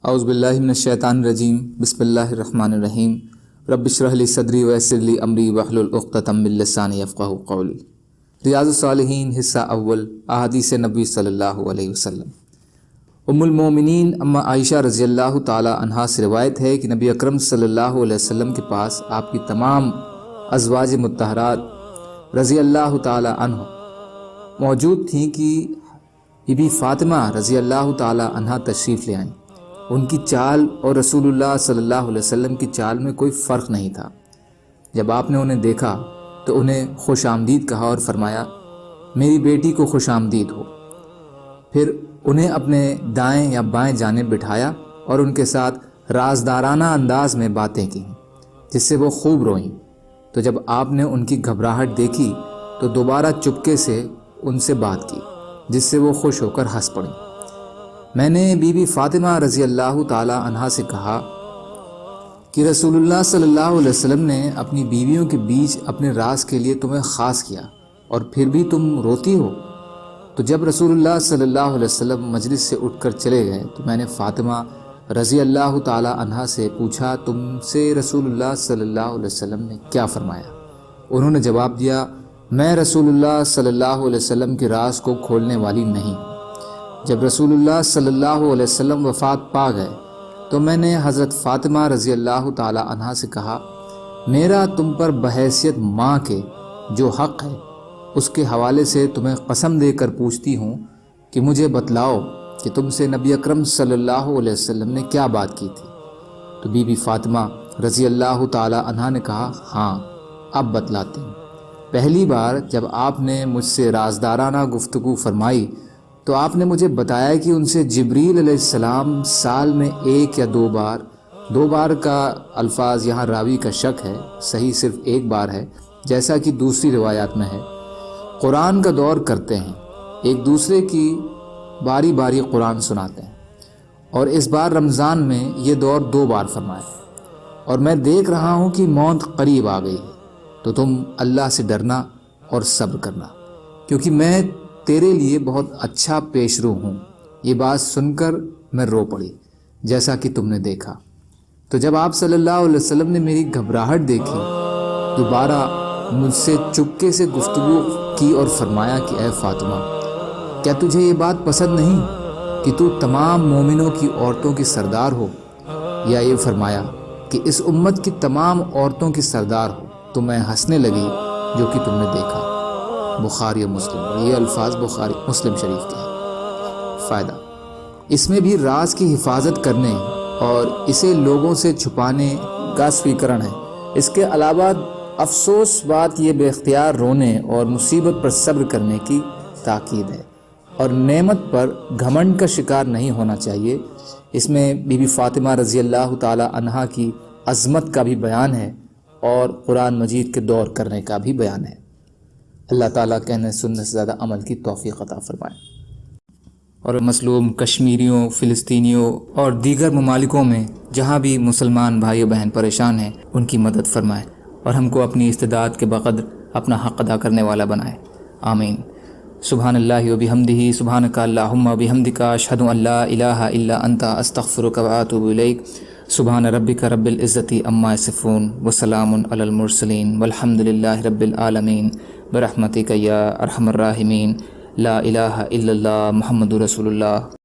اعوذ باللہ من الشیطان الرجیم بسم اللہ الرحمن الرحیم رب اشرح لی صدری ویسر لی امری واحلل عقدۃ من لسانی یفقہوا قولی۔ ریاض الصالحین حصہ اول، احادیث نبی صلی اللہ علیہ وسلم۔ ام المومنین اما عائشہ رضی اللہ تعالی عنہا سے روایت ہے کہ نبی اکرم صلی اللہ علیہ وسلم کے پاس آپ کی تمام ازواج مطہرات رضی اللہ تعالی عنہ موجود تھیں کہ بی بی فاطمہ رضی اللہ تعالی عنہا تشریف لے آئیں۔ ان کی چال اور رسول اللہ صلی اللہ علیہ وسلم کی چال میں کوئی فرق نہیں تھا۔ جب آپ نے انہیں دیکھا تو انہیں خوش آمدید کہا اور فرمایا، میری بیٹی کو خوش آمدید ہو۔ پھر انہیں اپنے دائیں یا بائیں جانب بٹھایا اور ان کے ساتھ رازدارانہ انداز میں باتیں کیں جس سے وہ خوب روئیں۔ تو جب آپ نے ان کی گھبراہٹ دیکھی تو دوبارہ چپکے سے ان سے بات کی جس سے وہ خوش ہو کر ہنس پڑیں۔ میں نے بی بی فاطمہ رضی اللہ تعالی عنہا سے کہا کہ رسول اللہ صلی اللہ علیہ وسلم نے اپنی بیویوں کے بیچ اپنے راز کے لیے تمہیں خاص کیا اور پھر بھی تم روتی ہو۔ تو جب رسول اللہ صلی اللہ علیہ وسلم مجلس سے اٹھ کر چلے گئے تو میں نے فاطمہ رضی اللہ تعالی عنہا سے پوچھا، تم سے رسول اللہ صلی اللہ علیہ وسلم نے کیا فرمایا؟ انہوں نے جواب دیا، میں رسول اللہ صلی اللہ علیہ وسلم کے راز کو کھولنے والی نہیں۔ جب رسول اللہ صلی اللہ علیہ وسلم وفات پا گئے تو میں نے حضرت فاطمہ رضی اللہ تعالی عنہا سے کہا، میرا تم پر بحیثیت ماں کے جو حق ہے اس کے حوالے سے تمہیں قسم دے کر پوچھتی ہوں کہ مجھے بتلاؤ کہ تم سے نبی اکرم صلی اللہ علیہ وسلم نے کیا بات کی تھی؟ تو بی بی فاطمہ رضی اللہ تعالی عنہا نے کہا، ہاں اب بتلاتے ہیں۔ پہلی بار جب آپ نے مجھ سے رازدارانہ گفتگو فرمائی تو آپ نے مجھے بتایا کہ ان سے جبریل علیہ السلام سال میں ایک یا دو بار کا الفاظ یہاں راوی کا شک ہے، صحیح صرف ایک بار ہے جیسا کہ دوسری روایات میں ہے، قرآن کا دور کرتے ہیں، ایک دوسرے کی باری باری قرآن سناتے ہیں، اور اس بار رمضان میں یہ دور 2 بار فرمایا، اور میں دیکھ رہا ہوں کہ موت قریب آ گئی ہے، تو تم اللہ سے ڈرنا اور صبر کرنا، کیونکہ میں تیرے لیے بہت اچھا پیش رو ہوں۔ یہ بات سن کر میں رو پڑی جیسا کہ تم نے دیکھا۔ تو جب آپ صلی اللہ علیہ وسلم نے میری گھبراہٹ دیکھی، دوبارہ مجھ سے چپکے سے گفتگو کی اور فرمایا کہ اے فاطمہ، کیا تجھے یہ بات پسند نہیں کہ تو تمام مومنوں کی عورتوں کی سردار ہو؟ یا یہ فرمایا کہ اس امت کی تمام عورتوں کی سردار ہو؟ تو میں ہنسنے لگی جو کہ تم نے دیکھا۔ بخاری و مسلم، یہ الفاظ بخاری مسلم شریف کے ہیں۔ فائدہ، اس میں بھی راز کی حفاظت کرنے اور اسے لوگوں سے چھپانے کا سویکرن ہے۔ اس کے علاوہ افسوس بات یہ بے اختیار رونے اور مصیبت پر صبر کرنے کی تاکید ہے، اور نعمت پر گھمنڈ کا شکار نہیں ہونا چاہیے۔ اس میں بی بی فاطمہ رضی اللہ تعالی عنہا کی عظمت کا بھی بیان ہے اور قرآن مجید کے دور کرنے کا بھی بیان ہے۔ اللہ تعالیٰ کہنے سننے سے زیادہ عمل کی توفیق عطا فرمائے، اور مظلوم کشمیریوں، فلسطینیوں اور دیگر ممالکوں میں جہاں بھی مسلمان بھائی و بہن پریشان ہیں ان کی مدد فرمائے، اور ہم کو اپنی استطاعت کے بقدر اپنا حق ادا کرنے والا بنائے، آمین۔ سبحان اللہ و بحمدہ، سبحانک اللہم و بحمدک، اشہد ان لا الہ الا انت، استغفرک و اتوب الیک۔ سبحان ربک رب العزت عما یصفون وسلام علی المرسلین والحمد للہ رب العالمین برحمتک یا ارحم الراحمین۔ لا الہ الا اللہ محمد رسول اللہ۔